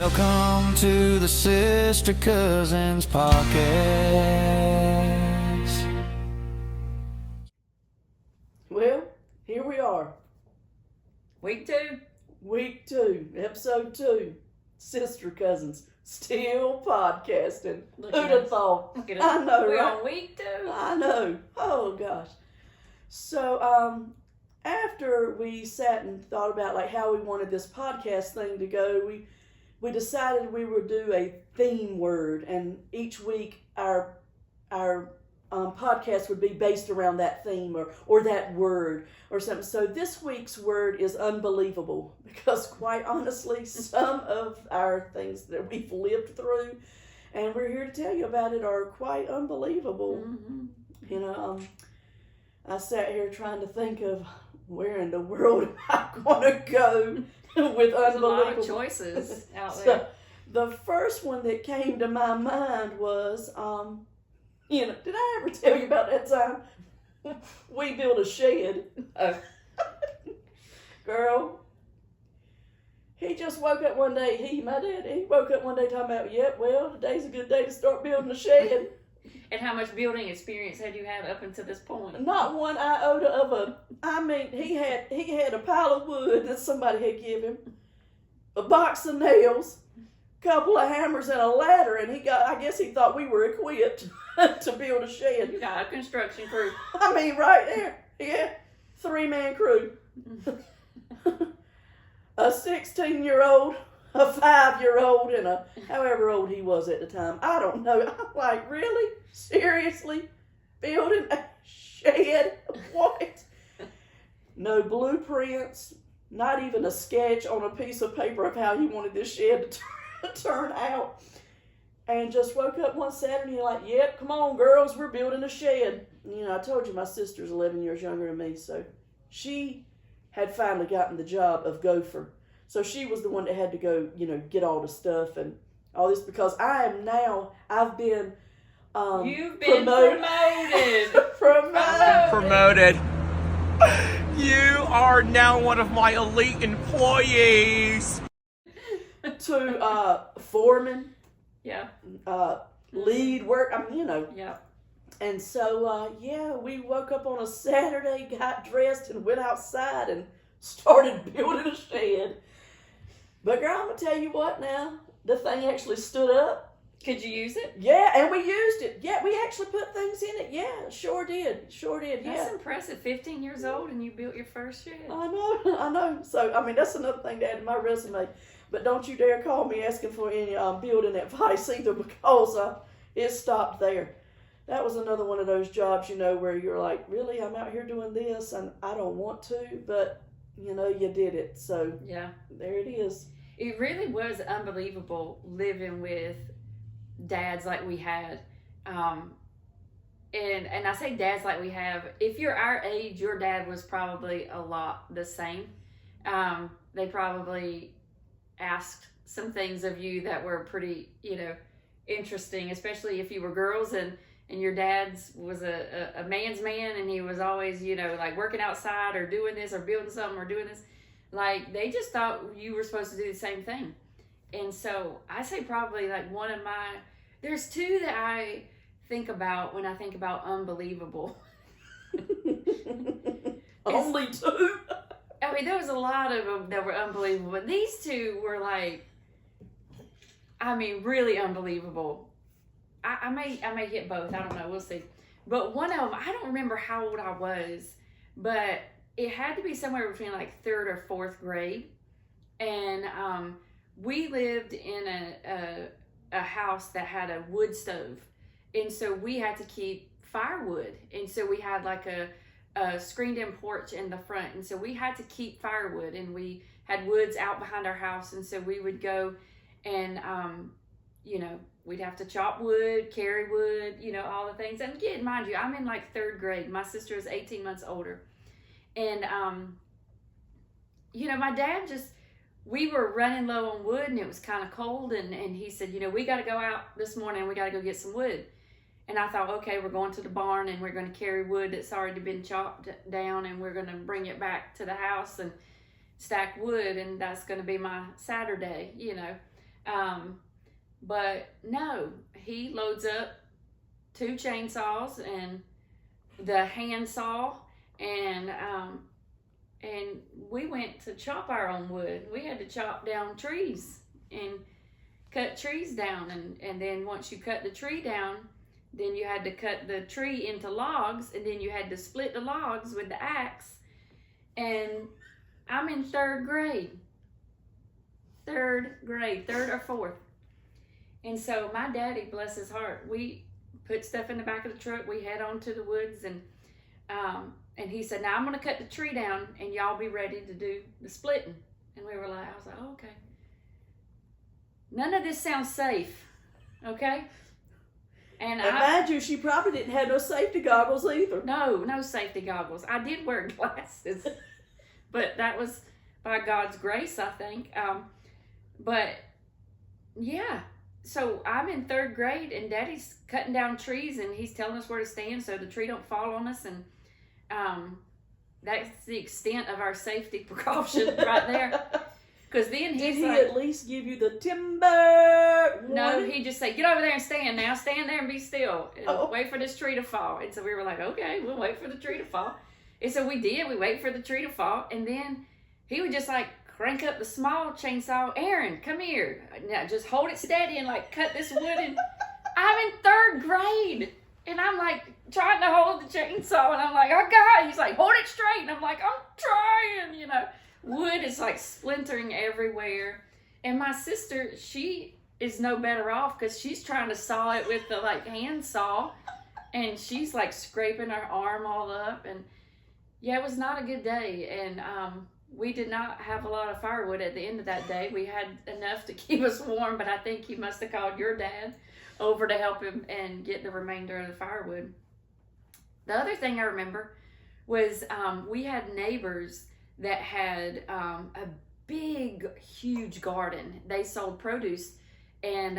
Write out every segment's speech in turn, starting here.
Welcome to the Sister Cousins Podcast. Well, here we are. Week 2. Week 2, episode 2. Sister Cousins. Still podcasting. Who'd have thought? Look at us. I know, We're right? on week 2. I know. Oh, gosh. So, after we sat and thought about like how we wanted this podcast thing to go, we decided we would do a theme word, and each week our podcast would be based around that theme or that word or something. So this week's word is unbelievable, because quite honestly, some of our things that we've lived through and we're here to tell you about it are quite unbelievable. Mm-hmm. You know, I sat here trying to think of where in the world am I going to go with There's unbelievable. a lot of choices out there. So, the first one that came to my mind was, did I ever tell you about that time we built a shed? Oh. Girl, he just woke up one day, my dad, he woke up one day talking about, yep, well, today's a good day to start building a shed. And how much building experience had you had up until this point? Not one iota of he had a pile of wood that somebody had given him, a box of nails, a couple of hammers, and a ladder, and I guess he thought we were equipped to build a shed. You got a construction crew. I mean, right there, yeah, 3-man crew. A 16-year-old, a 5-year-old, and a however old he was at the time. I don't know. I'm like, really? Seriously? Building a shed? What? No blueprints, not even a sketch on a piece of paper of how he wanted this shed to turn out. And just woke up one Saturday and like, yep, come on, girls, we're building a shed. You know, I told you my sister's 11 years younger than me, so she had finally gotten the job of gopher. So she was the one that had to go, get all the stuff and all this, because I've been You've been promoted. Promoted. You are now one of my elite employees. To foreman, Yeah. lead work, Yeah. And so, we woke up on a Saturday, got dressed, and went outside and started building a shed. But girl, I'm going to tell you what now, the thing actually stood up. Could you use it? Yeah, and we used it. Yeah, we actually put things in it. Yeah, sure did. Yeah. That's impressive. 15 years old and you built your first shed. I know. So, that's another thing to add to my resume. But don't you dare call me asking for any building advice either, because it stopped there. That was another one of those jobs, where you're like, really, I'm out here doing this and I don't want to, but, you did it. So, Yeah. there it is. It really was unbelievable living with dads like we had. And I say dads like we have. If you're our age, your dad was probably a lot the same. They probably asked some things of you that were pretty, interesting, especially if you were girls and your dad's was a man's man, and he was always, like working outside or doing this or building something or doing this. Like, they just thought you were supposed to do the same thing. And so I say probably like there's two that I think about when I think about unbelievable. Only two? I mean, there was a lot of them that were unbelievable, but these two were like, really unbelievable. I may hit both. I don't know. We'll see. But one of them, I don't remember how old I was, but it had to be somewhere between like 3rd or 4th grade. And we lived in a house that had a wood stove. And so we had to keep firewood. And so we had like a screened-in porch in the front. And so we had to keep firewood. And we had woods out behind our house. And so we would go and, we'd have to chop wood, carry wood, all the things. And again, mind you, I'm in like 3rd grade. My sister is 18 months older. And, my dad we were running low on wood and it was kind of cold. And he said, we got to go out this morning and we got to go get some wood. And I thought, okay, we're going to the barn and we're going to carry wood that's already been chopped down and we're going to bring it back to the house and stack wood. And that's going to be my Saturday, But no, he loads up 2 chainsaws and the handsaw, and we went to chop our own wood. We had to chop down trees and cut trees down, and then once you cut the tree down, then you had to cut the tree into logs, and then you had to split the logs with the axe. And I'm in 3rd grade. 3rd or 4th. And so my daddy, bless his heart, we put stuff in the back of the truck. We head on to the woods, and he said, now I'm going to cut the tree down and y'all be ready to do the splitting. And I was like, oh, okay. None of this sounds safe, okay? And mind you, she probably didn't have no safety goggles either. No safety goggles. I did wear glasses, but that was by God's grace, I think. But yeah, so I'm in 3rd grade, and Daddy's cutting down trees, and he's telling us where to stand so the tree don't fall on us, and that's the extent of our safety precaution right there. Because then Did he's he like, at least give you the timber? no, he just said, get over there and stand now. Stand there and be still. And Oh. wait for this tree to fall. And so we were like, okay, we'll wait for the tree to fall. And so we did. We wait for the tree to fall. And then he would just like crank up the small chainsaw. Aaron, come here. Now just hold it steady and like cut this wood. And I'm in 3rd grade. And I'm like trying to hold the chainsaw. And I'm like, oh God. He's like, hold it straight. And I'm like, I'm trying, you know. Wood is like splintering everywhere. And my sister, she is no better off because she's trying to saw it with the like hand saw, and she's like scraping her arm all up. And yeah, it was not a good day. And we did not have a lot of firewood at the end of that day. We had enough to keep us warm, but I think he must have called your dad over to help him and get the remainder of the firewood. The other thing I remember was we had neighbors that had a big, huge garden. They sold produce, and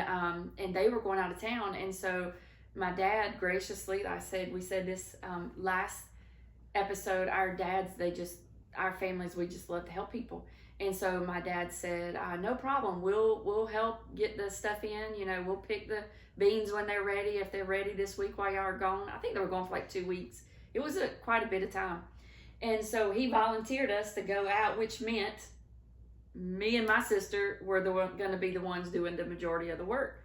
they were going out of town. And so my dad graciously, we said this last episode, our families, we just love to help people. And so my dad said, no problem, we'll help get the stuff in. You know, we'll pick the beans when they're ready, if they're ready this week while y'all are gone. I think they were gone for like 2 weeks. It was quite a bit of time. And so he volunteered us to go out, which meant me and my sister were going to be the ones doing the majority of the work.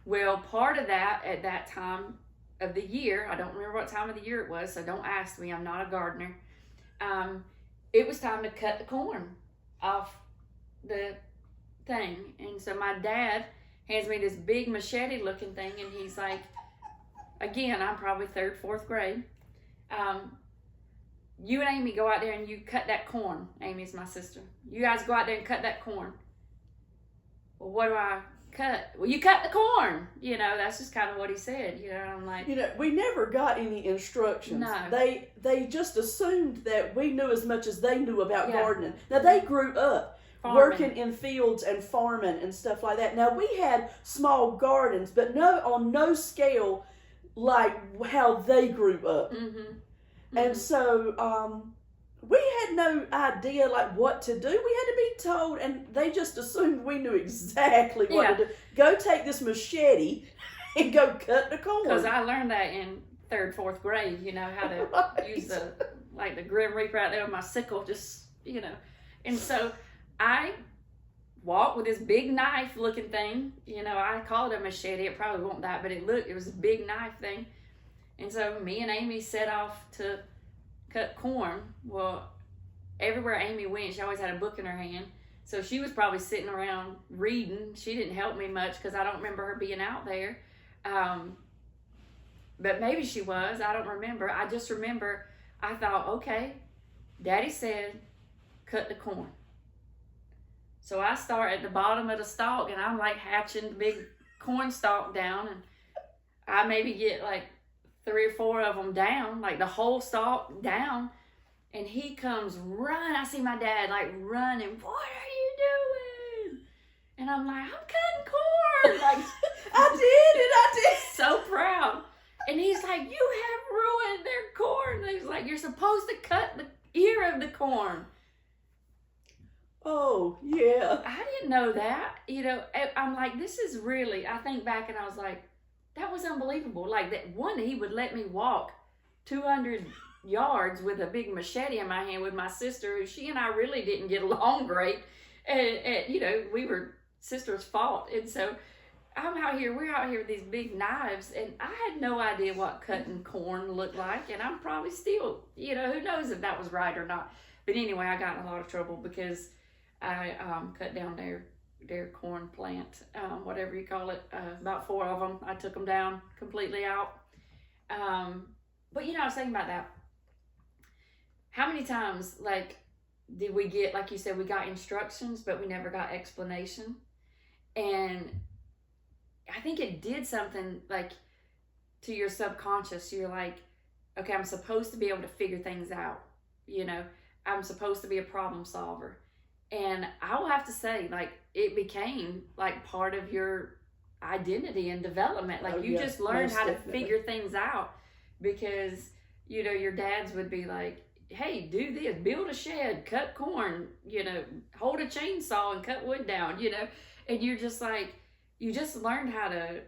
Well, part of that at that time of the year, I don't remember what time of the year it was, so don't ask me, I'm not a gardener. It was time to cut the corn off the thing. And so my dad hands me this big machete looking thing, and he's like, again, I'm probably 3rd, 4th grade. You and Amy go out there and you cut that corn. Amy's my sister. You guys go out there and cut that corn. Well, what do I cut? Well, you cut the corn. You know, that's just kind of what he said. You know, I'm like, You know, we never got any instructions. No. They just assumed that we knew as much as they knew about Yeah. gardening. Now, they grew up farming. working in fields and farming and stuff like that. Now, we had small gardens, but on no scale like how they grew up. Mm-hmm. And so we had no idea like what to do. We had to be told, and they just assumed we knew exactly what to do. Go take this machete and go cut the corn. Because I learned that in 3rd, 4th grade, you know, how to Right. use the Grim Reaper out there with my sickle, just, you know. And so I walked with this big knife looking thing. You know, I call it a machete. It probably won't that, but it was a big knife thing. And so me and Amy set off to cut corn. Well, everywhere Amy went, she always had a book in her hand. So she was probably sitting around reading. She didn't help me much because I don't remember her being out there. But maybe she was. I don't remember. I just remember I thought, okay, Daddy said, cut the corn. So I start at the bottom of the stalk, and I'm like hatching the big corn stalk down, and I maybe get like 3 or 4 of them down, like the whole stalk down, and he comes running. I see my dad like running. What are you doing? And I'm like, I'm cutting corn. Like, I did. so proud. And he's like, you have ruined their corn. And he's like, you're supposed to cut the ear of the corn. Oh, yeah. I didn't know that. I'm like, this is really, I think back and I was like, that was unbelievable. Like that one, he would let me walk 200 yards with a big machete in my hand with my sister, who she and I really didn't get along great. And we were sisters fought. And so we're out here with these big knives, and I had no idea what cutting corn looked like. And I'm probably still, who knows if that was right or not. But anyway, I got in a lot of trouble because I cut down their corn plant, whatever you call it, about 4 of them. I took them down completely out. But I was thinking about that. How many times, did we get, like you said, we got instructions, but we never got explanation? And I think it did something, to your subconscious. You're like, okay, I'm supposed to be able to figure things out. I'm supposed to be a problem solver. And I will have to say, it became, part of your identity and development. You just learned how to figure things out because, your dads would be like, hey, do this, build a shed, cut corn, hold a chainsaw and cut wood down, and you're just like, you just learned how to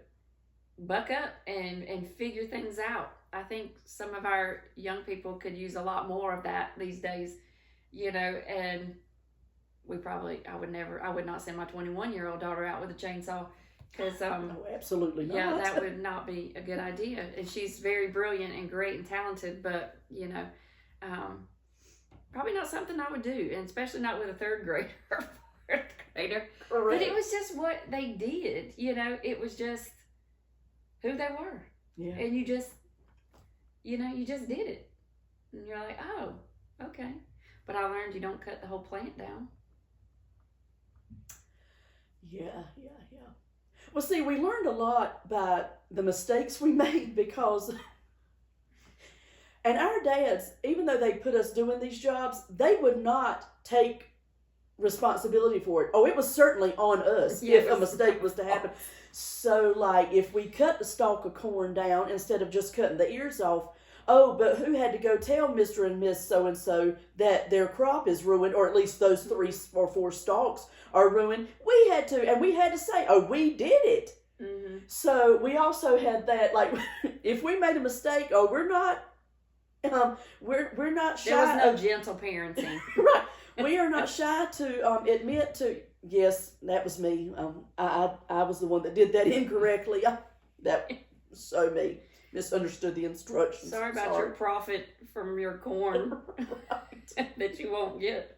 buck up and figure things out. I think some of our young people could use a lot more of that these days, and I would not send my 21-year-old daughter out with a chainsaw because, no, absolutely not. Yeah, that would not be a good idea. And she's very brilliant and great and talented, but, probably not something I would do, and especially not with a 3rd grader or 4th grader. Correct. But it was just what they did, it was just who they were. Yeah. And you just did it. And you're like, oh, okay. But I learned you don't cut the whole plant down. Yeah. Well, see, we learned a lot by the mistakes we made because, and our dads, even though they put us doing these jobs, they would not take responsibility for it. Oh, it was certainly on us if a mistake was to happen. So, if we cut the stalk of corn down instead of just cutting the ears off, oh, but who had to go tell Mr. and Miss so-and-so that their crop is ruined, or at least those 3 or 4 stalks are ruined? We had to say, oh, we did it. Mm-hmm. So we also had that, if we made a mistake, oh, we're not shy. There was no gentle parenting. Right. We are not shy to admit to, yes, that was me. I was the one that did that incorrectly. That was so me. Misunderstood the instructions. Sorry about your profit from your corn that you won't get.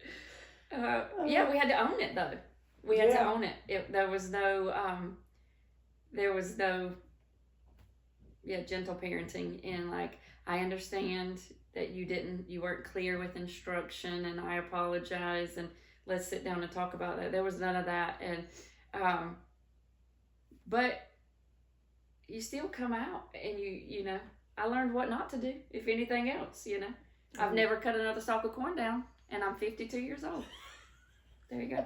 Yeah, we had to own it though. We had to own it. There was no gentle parenting, and I understand that you weren't clear with instruction, and I apologize, and let's sit down and talk about that. There was none of that, and but you still come out, and I learned what not to do, if anything else, I've never cut another stalk of corn down, and I'm 52 years old. There you go.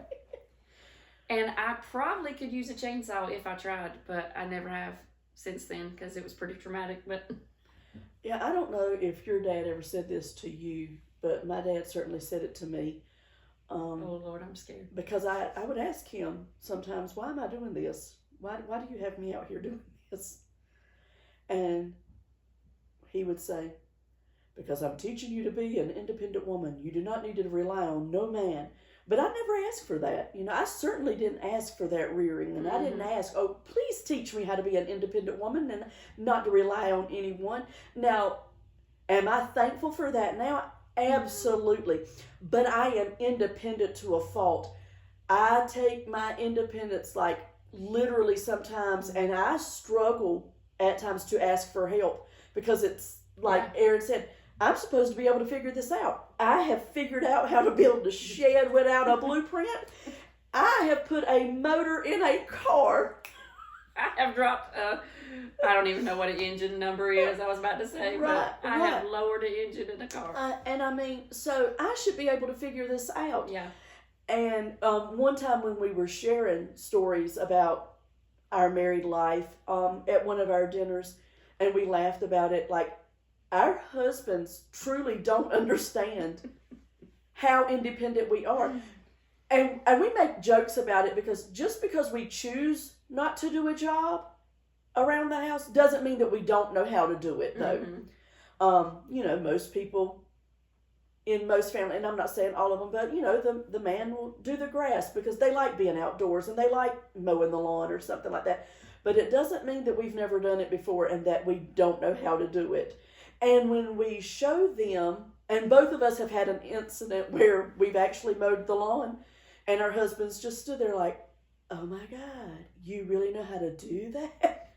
And I probably could use a chainsaw if I tried, but I never have since then because it was pretty traumatic. But yeah, I don't know if your dad ever said this to you, but my dad certainly said it to me. Oh Lord, I'm scared. Because I would ask him sometimes, why am I doing this? Why do you have me out here doing this? And he would say, because I'm teaching you to be an independent woman. You do not need to rely on no man. But I never asked for that. I certainly didn't ask for that rearing. And I didn't ask, oh, please teach me how to be an independent woman and not to rely on anyone. Now, am I thankful for that now? Absolutely. But I am independent to a fault. I take my independence literally sometimes, and I struggle at times to ask for help because it's Erin said, I'm supposed to be able to figure this out. I have figured out how to build a shed without a blueprint. I have put a motor in a car. I have dropped, I don't even know what an engine number is, I was about to say, but I have lowered an engine in a car. So I should be able to figure this out. Yeah. And one time when we were sharing stories about our married life at one of our dinners, and we laughed about it, our husbands truly don't understand how independent we are. And we make jokes about it because just because we choose not to do a job around the house doesn't mean that we don't know how to do it, though. Most people in most family, and I'm not saying all of them, but the man will do the grass because they like being outdoors and they like mowing the lawn or something like that. But it doesn't mean that we've never done it before and that we don't know how to do it. And when we show them, and both of us have had an incident where we've actually mowed the lawn, and our husbands just stood there like, "Oh my God, you really know how to do that?"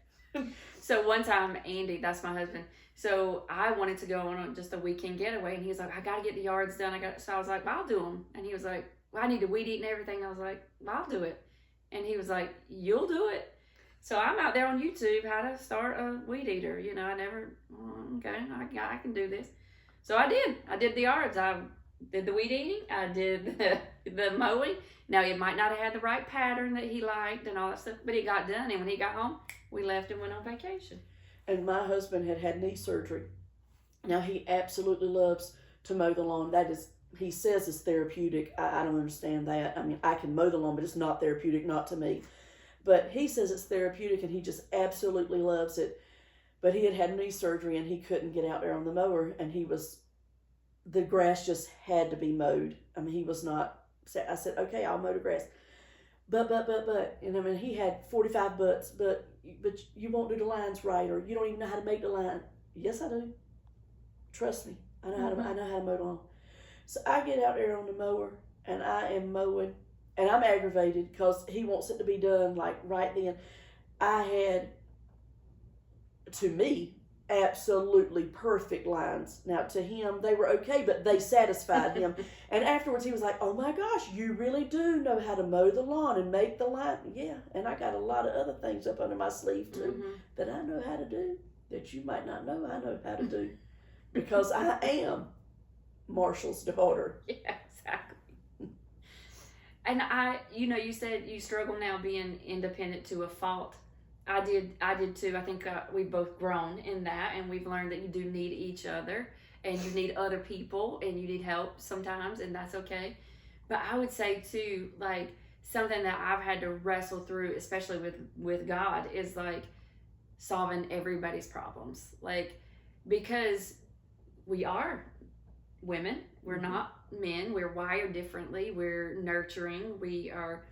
So one time, Andy, that's my husband, so I wanted to go on just a weekend getaway, and he was like, "I got to get the yards done." So I was like, "Well, I'll do them." And he was like, "Well, I need to weed eat and everything." I was like, "Well, I'll do it." And he was like, "You'll do it." So I'm out there on YouTube how to start a weed eater. I never, okay, I can do this. So I did. I did the yards. I did the weed eating. I did the mowing. Now, it might not have had the right pattern that he liked and all that stuff, but it got done. And when he got home, we left and went on vacation. And my husband had knee surgery. Now, he absolutely loves to mow the lawn. He says it's therapeutic. I don't understand that. I mean, I can mow the lawn, but it's not therapeutic, not to me. But he says it's therapeutic, and he just absolutely loves it. But he had knee surgery, and he couldn't get out there on the mower, and the grass just had to be mowed. I mean, he was not, I said, "Okay, I'll mow the grass." But, and I mean, he had 45 buts, but you won't do the lines right, or you don't even know how to make the line. Yes, I do. Trust me. I know how to mow the lawn. So I get out there on the mower, and I am mowing. And I'm aggravated because he wants it to be done like right then. I had, to me, absolutely perfect lines. Now, to him, they were okay, but they satisfied him. And afterwards, he was like, "Oh my gosh, you really do know how to mow the lawn and make the line." Yeah, and I got a lot of other things up under my sleeve, too, that I know how to do that you might not know I know how to do. Because I am Marshall's daughter. Yeah, exactly. And you said you struggle now being independent to a fault. I did too. I think we've both grown in that, and we've learned that you do need each other, and you need other people, and you need help sometimes, and that's okay. But I would say too, like, something that I've had to wrestle through, especially with God, is like solving everybody's problems. Like, because we are women, we're not men, we're wired differently, we're nurturing, we are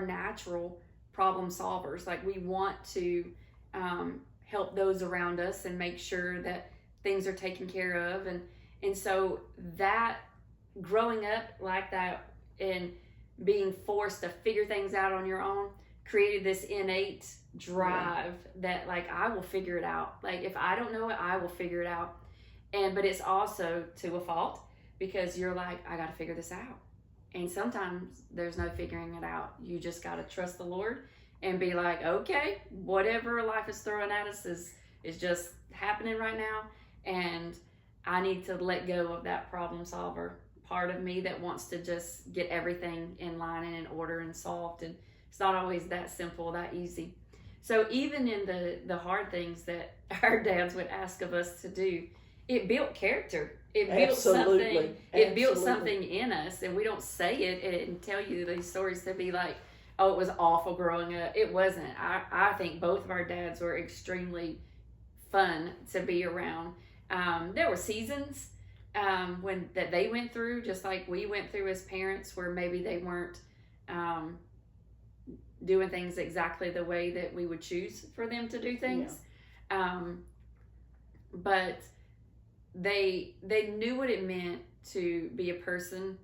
natural problem solvers. Like, we want to help those around us and make sure that things are taken care of, and so that growing up like that and being forced to figure things out on your own created this innate drive that, like, I will figure it out. Like, if I don't know it, I will figure it out. But it's also to a fault, because you're like, I got to figure this out. And sometimes there's no figuring it out. You just got to trust the Lord and be like, okay, whatever life is throwing at us is just happening right now. And I need to let go of that problem solver part of me that wants to just get everything in line and in order and solved. And it's not always that simple, that easy. So even in the hard things that our dads would ask of us to do, it built character. It built something. It built something in us, and we don't say it and tell you these stories to be like, "Oh, it was awful growing up." It wasn't. I think both of our dads were extremely fun to be around. There were seasons when that they went through, just like we went through as parents, where maybe they weren't doing things exactly the way that we would choose for them to do things. Yeah. But they knew what it meant to be a person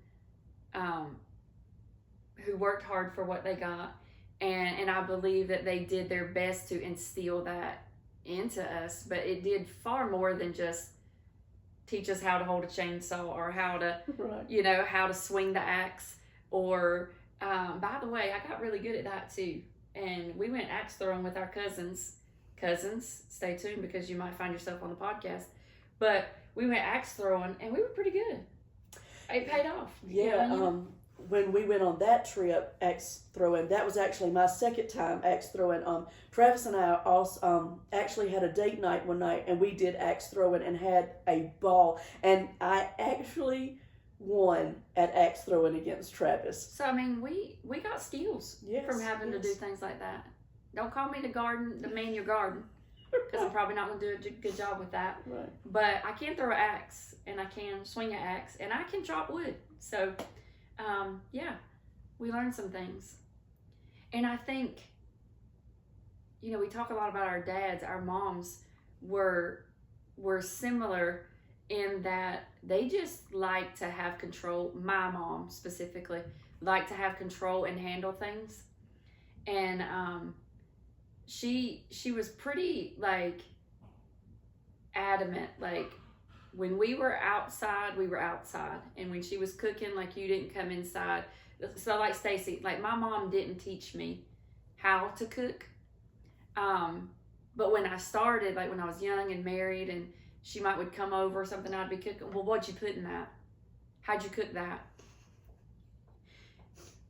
who worked hard for what they got, and I believe that they did their best to instill that into us. But it did far more than just teach us how to hold a chainsaw or how to how to swing the axe. Or by the way, I got really good at that too, and we went axe throwing with our cousins. Stay tuned, because you might find yourself on the podcast. But we went axe throwing, and we were pretty good. It paid off. Yeah. When we went on that trip, axe throwing, that was actually my second time axe throwing. Travis and I also actually had a date night one night, and we did axe throwing and had a ball. And I actually won at axe throwing against Travis. So I mean, we got skills Yes, from having to do things like that. Don't call me the man your garden, because I'm probably not going to do a good job with that. Right. But I can throw an axe, and I can swing an axe, and I can chop wood. So, yeah, we learned some things. And I think, you know, we talk a lot about our dads. Our moms were similar in that they just like to have control. My mom specifically liked to have control and handle things. And she was pretty like adamant, like when we were outside, and when she was cooking, like you didn't come inside. So like Stacy, like my mom didn't teach me how to cook, but when I started, like when I was young and married, and she would come over or something, I'd be cooking. Well, what'd you put in that? How'd you cook that?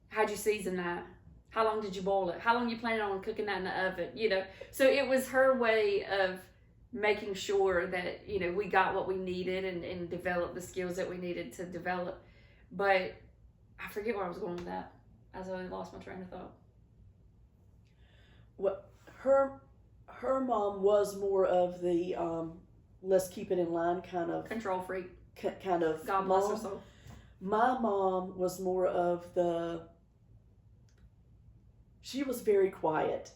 How'd you season that? How long did you boil it? How long you planning on cooking that in the oven? You know, so it was her way of making sure that, you know, we got what we needed and developed the skills that we needed to develop. But I forget where I was going with that. I totally lost my train of thought. Well, her mom was more of the let's keep it in line kind of Control freak. Kind of. God bless her soul. My mom was more of she was very quiet,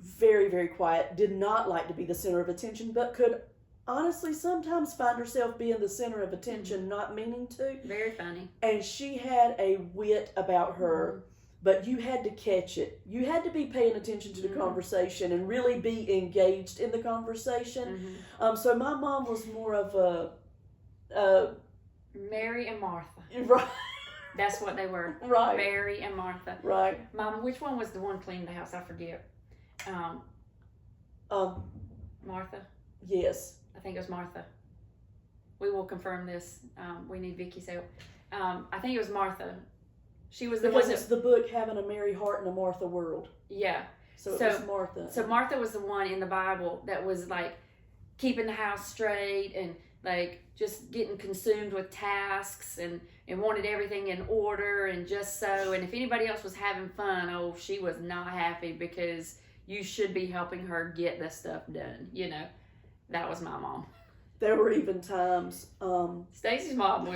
very, very quiet, did not like to be the center of attention, but could honestly sometimes find herself being the center of attention, not meaning to. Very funny. And she had a wit about her, but you had to catch it. You had to be paying attention to the conversation and really be engaged in the conversation. So my mom was more of a Mary and Martha. Right. That's what they were. Right. Mary and Martha. Right. Mom, which one was the one cleaning the house? I forget. Martha? Yes. I think it was Martha. We will confirm this. We need Vicky's help. I think it was Martha. She was the because one it's the book Having a Mary Heart in a Martha World. Yeah. So it was Martha. So Martha was the one in the Bible that was like keeping the house straight and like just getting consumed with tasks and wanted everything in order and just so. And if anybody else was having fun, oh, she was not happy because you should be helping her get the stuff done. You know, that was my mom. There were even times. Stacy's mom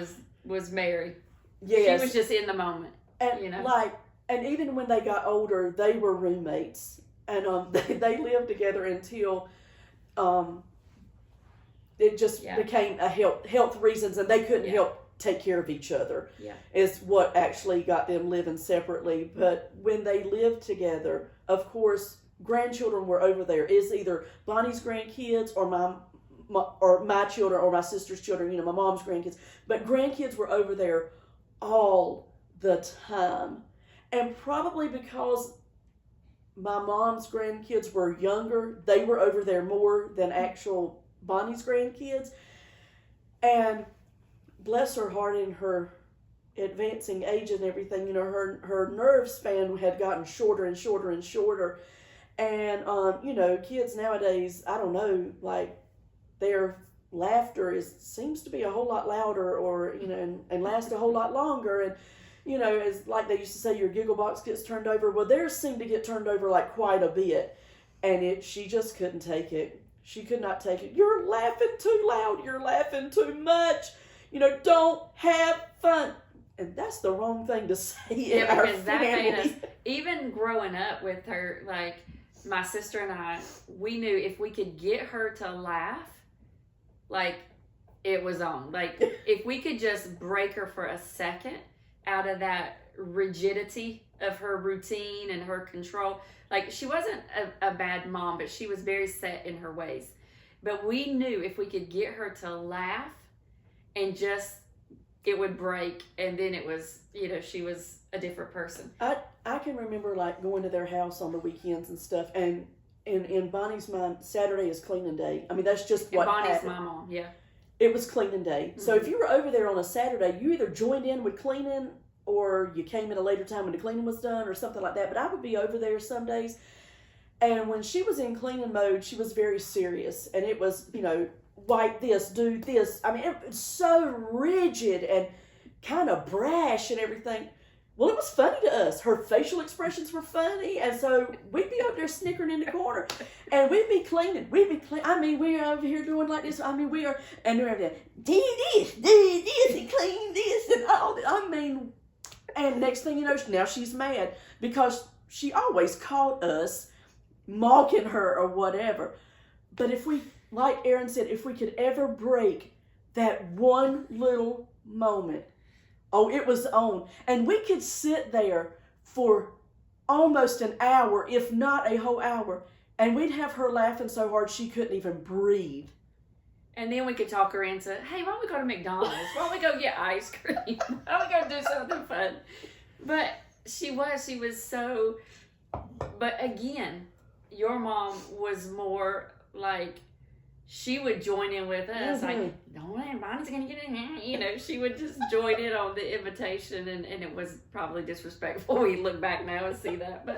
was Mary. Yes. She was just in the moment. And you know, and even when they got older, they were roommates, and they lived together until it just became a health reasons, and they couldn't help take care of each other. Yeah, is what actually got them living separately. But when they lived together, of course, grandchildren were over there. It's either Bonnie's grandkids or my children or my sister's children. You know, my mom's grandkids. But grandkids were over there all the time. And probably because my mom's grandkids were younger, they were over there more than actual Bonnie's grandkids. And bless her heart, in her advancing age and everything, you know, her nerve span had gotten shorter and shorter and shorter. And, you know, kids nowadays, I don't know, like their laughter seems to be a whole lot louder, or, you know, and last a whole lot longer. And, you know, it's like they used to say, your giggle box gets turned over. Well, theirs seemed to get turned over like quite a bit. And she just couldn't take it. She could not take it. You're laughing too loud. You're laughing too much. You know, don't have fun. And that's the wrong thing to say in our family. That made us, even growing up with her, like my sister and I, we knew if we could get her to laugh, like it was on. Like if we could just break her for a second out of that rigidity of her routine and her control. Like she wasn't a bad mom, but she was very set in her ways. But we knew if we could get her to laugh and just, it would break. And then it was, you know, she was a different person. I can remember like going to their house on the weekends and stuff. And in Bonnie's mind, Saturday is cleaning day. I mean, that's just what Bonnie's happened. my mom, yeah. It was cleaning day. Mm-hmm. So if you were over there on a Saturday, you either joined in with cleaning or you came in a later time when the cleaning was done or something like that. But I would be over there some days. And when she was in cleaning mode, she was very serious. And it was, you know, wipe this, do this. I mean, it was so rigid. And kind of brash and everything. Well, it was funny to us. Her facial expressions were funny, and so we'd be up there snickering in the corner, and we'd be cleaning. I mean, we are over here doing like this. I mean, we are, and we're over there, do this, and clean this, and all that. I mean, and next thing you know, now she's mad because she always caught us mocking her or whatever. But if we, like Aaron said, if we could ever break that one little moment, oh, it was on. And we could sit there for almost an hour, if not a whole hour, and we'd have her laughing so hard she couldn't even breathe. And then we could talk her into, hey, why don't we go to McDonald's? Why don't we go get ice cream? Why don't we go do something fun? But she was so, but again, your mom was more like, she would join in with us, like, don't Bonnie's gonna get in here. You know, she would just join in on the invitation, and it was probably disrespectful. We look back now and see that.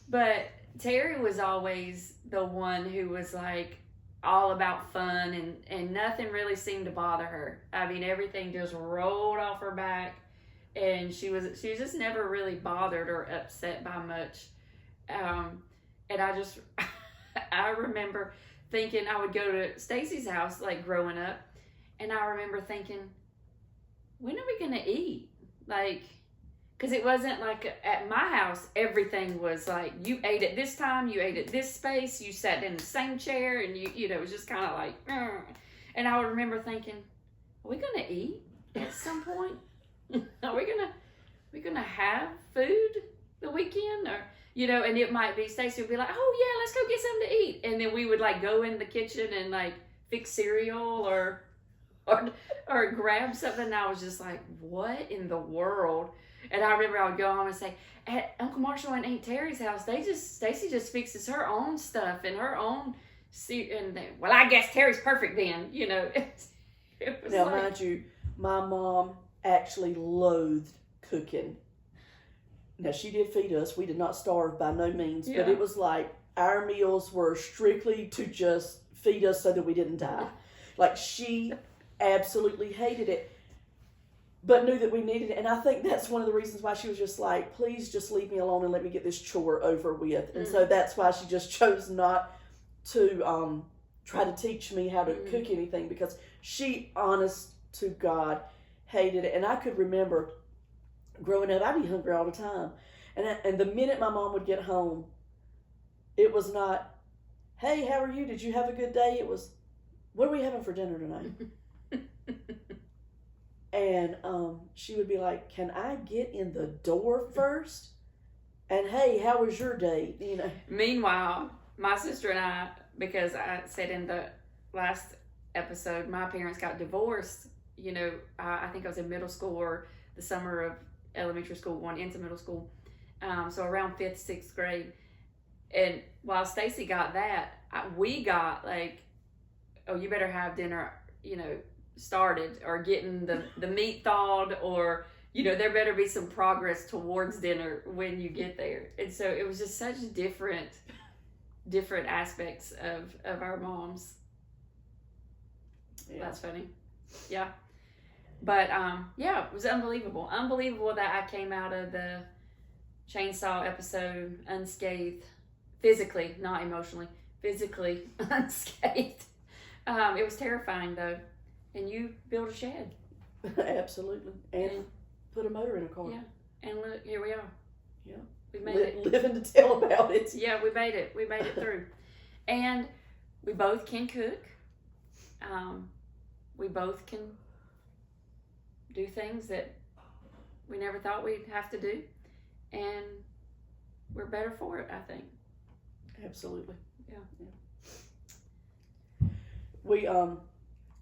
But Terry was always the one who was like all about fun, and nothing really seemed to bother her. I mean, everything just rolled off her back, and she was just never really bothered or upset by much. And I remember thinking I would go to Stacy's house, like, growing up, and I remember thinking, when are we going to eat? Like, because it wasn't like at my house, everything was like, you ate at this time, you ate at this space, you sat in the same chair, and you know, it was just kind of like, and I would remember thinking, are we going to eat at some point? Are we gonna have food the weekend? Or, you know, and it might be, Stacy would be like, oh yeah, let's go get something to eat. And then we would like go in the kitchen and like fix cereal or grab something. And I was just like, what in the world? And I remember I would go home and say, at Uncle Marshall and Aunt Terry's house, Stacy just fixes her own stuff and her own, and then, well, I guess Terry's perfect then, you know. It was now, like, mind you, my mom actually loathed cooking. Now, she did feed us. We did not starve by no means, but it was like our meals were strictly to just feed us so that we didn't die. Like, she absolutely hated it, but knew that we needed it. And I think that's one of the reasons why she was just like, please just leave me alone and let me get this chore over with. And so that's why she just chose not to try to teach me how to cook anything, because she, honest to God, hated it. And I could remember growing up, I'd be hungry all the time. And the minute my mom would get home, it was not, hey, how are you? Did you have a good day? It was, what are we having for dinner tonight? And she would be like, can I get in the door first? And hey, how was your day? You know. Meanwhile, my sister and I, because I said in the last episode, my parents got divorced. You know, I think I was in middle school or the summer of elementary school, going into middle school. So around 5th, 6th grade. And while Stacy got that, we got like, oh, you better have dinner, you know, started, or getting the meat thawed, or, you know, there better be some progress towards dinner when you get there. And so it was just such different aspects of our moms. Yeah. That's funny. Yeah. But yeah, it was unbelievable that I came out of the chainsaw episode unscathed, physically, not emotionally, physically unscathed. It was terrifying though. And you built a shed. Absolutely. And put a motor in a car. Yeah. And look, here we are. Yeah. We made it. Living to tell about it. Yeah, we made it. We made it through. And we both can cook. We both can do things that we never thought we'd have to do. And we're better for it, I think. Absolutely. Yeah.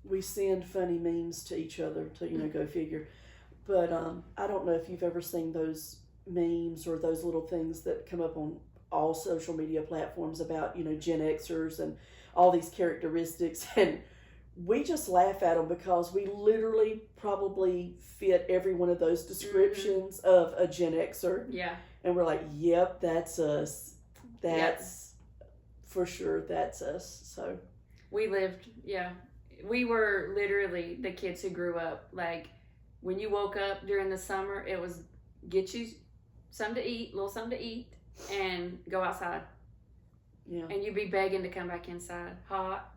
We send funny memes to each other to, you know, go figure. But I don't know if you've ever seen those memes or those little things that come up on all social media platforms about, you know, Gen Xers and all these characteristics. And we just laugh at them because we literally probably fit every one of those descriptions of a Gen Xer. Yeah. And we're like, yep, that's us. That's for sure, that's us. So we lived, we were literally the kids who grew up like when you woke up during the summer, it was get you something to eat, a little something to eat, and go outside. Yeah. And you'd be begging to come back inside, hot,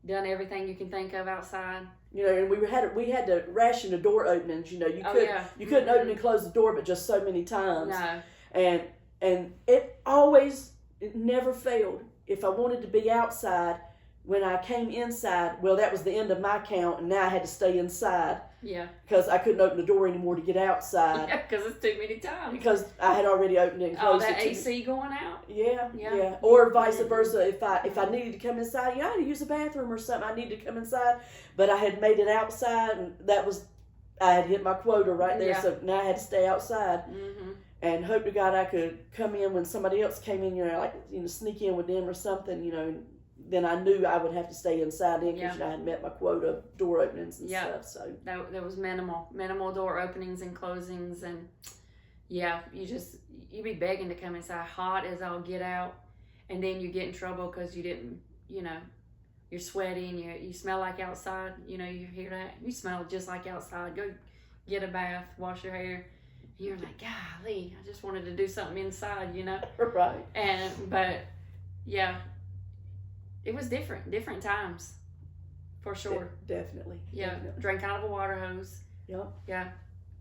done everything you can think of outside. You know, and we had to ration the door openings. You know, you couldn't open and close the door, but just so many times. No. And it never failed. If I wanted to be outside, when I came inside, well, that was the end of my count, and now I had to stay inside. Yeah. Because I couldn't open the door anymore to get outside. Yeah, because it's too many times. Because I had already opened it and closed it. That AC going out? Yeah. Or vice versa. If I needed to come inside, I had to use the bathroom or something, I needed to come inside, but I had made it outside, and I had hit my quota right there, so now I had to stay outside. Mm-hmm. And hope to God I could come in when somebody else came in, sneak in with them or something, then I knew I would have to stay inside then because I had met my quota of door openings and stuff. So there was minimal door openings and closings, and you'd be begging to come inside, hot as all get out, and then you get in trouble because you didn't, you're sweaty and you smell like outside. You hear that? You smell just like outside. Go get a bath, wash your hair. You're like, golly, I just wanted to do something inside, Right. But it was different times, for sure. Definitely. Yeah, Definitely. drank out of a water hose. Yep. Yeah.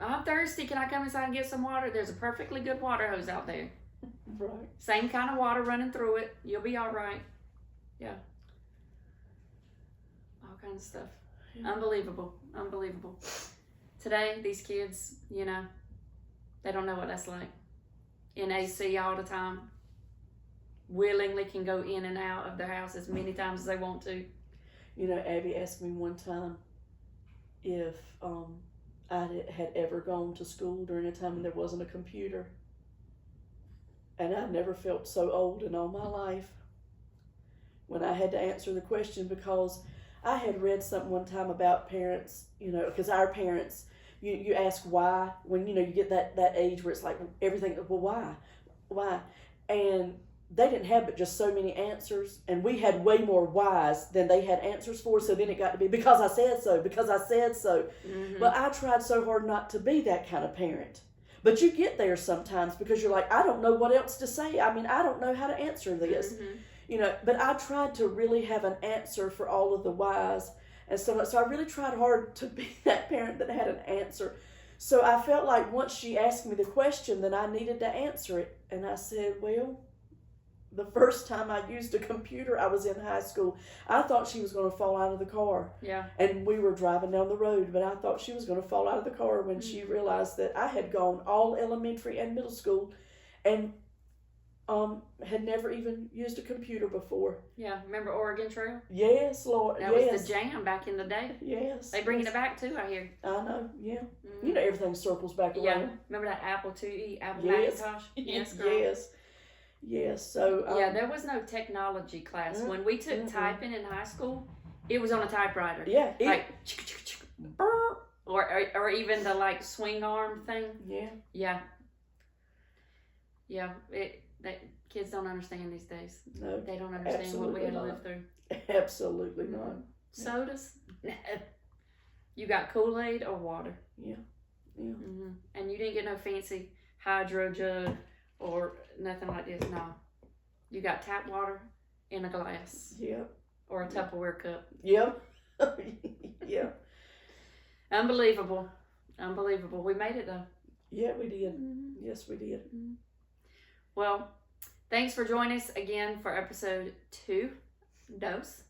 I'm thirsty. Can I come inside and get some water? There's a perfectly good water hose out there. Right. Same kind of water running through it. You'll be all right. Yeah. All kinds of stuff. Yeah. Unbelievable. Today, these kids, they don't know what that's like. In AC all the time. Willingly can go in and out of their house as many times as they want to. Abby asked me one time if I had ever gone to school during a time when there wasn't a computer. And I never felt so old in all my life when I had to answer the question, because I had read something one time about parents, because our parents, you ask why when, you get that age where it's like everything, well, why? And they didn't have but just so many answers, and we had way more whys than they had answers for, so then it got to be because I said so. Mm-hmm. But I tried so hard not to be that kind of parent. But you get there sometimes because you're like, I don't know what else to say. I mean, I don't know how to answer this. Mm-hmm. But I tried to really have an answer for all of the whys. And so I really tried hard to be that parent that had an answer. So I felt like once she asked me the question, then I needed to answer it. And I said, well, the first time I used a computer, I was in high school. I thought she was going to fall out of the car. Yeah. And we were driving down the road, but I thought she was going to fall out of the car when she realized that I had gone all elementary and middle school and had never even used a computer before. Yeah. Remember Oregon Trail? Yes, Lord. That was the jam back in the day. Yes. They bringing it back too, I hear. I know, yeah. Mm-hmm. Everything circles back around. Yeah. Remember that Apple IIe, Apple Macintosh? Yes, girl. Yes. So there was no technology class. When we took typing in high school, it was on a typewriter. Yeah. Or even the swing arm thing. Yeah. Yeah. Kids don't understand these days. No. They don't understand what we had to live through. Absolutely not. Sodas? You got Kool-Aid or water. Yeah. Mm-hmm. And you didn't get no fancy hydro jug or nothing like this. No. You got tap water in a glass. Yep. Or a Tupperware cup. Yep. Yeah. Unbelievable. We made it though. Yeah, we did. Mm-hmm. Yes, we did. Mm-hmm. Well, thanks for joining us again for episode 2, Dose.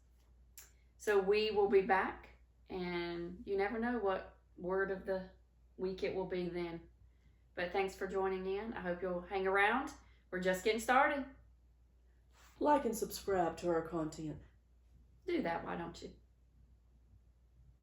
So we will be back, and you never know what word of the week it will be then. But thanks for joining in. I hope you'll hang around. We're just getting started. Like and subscribe to our content. Do that, why don't you?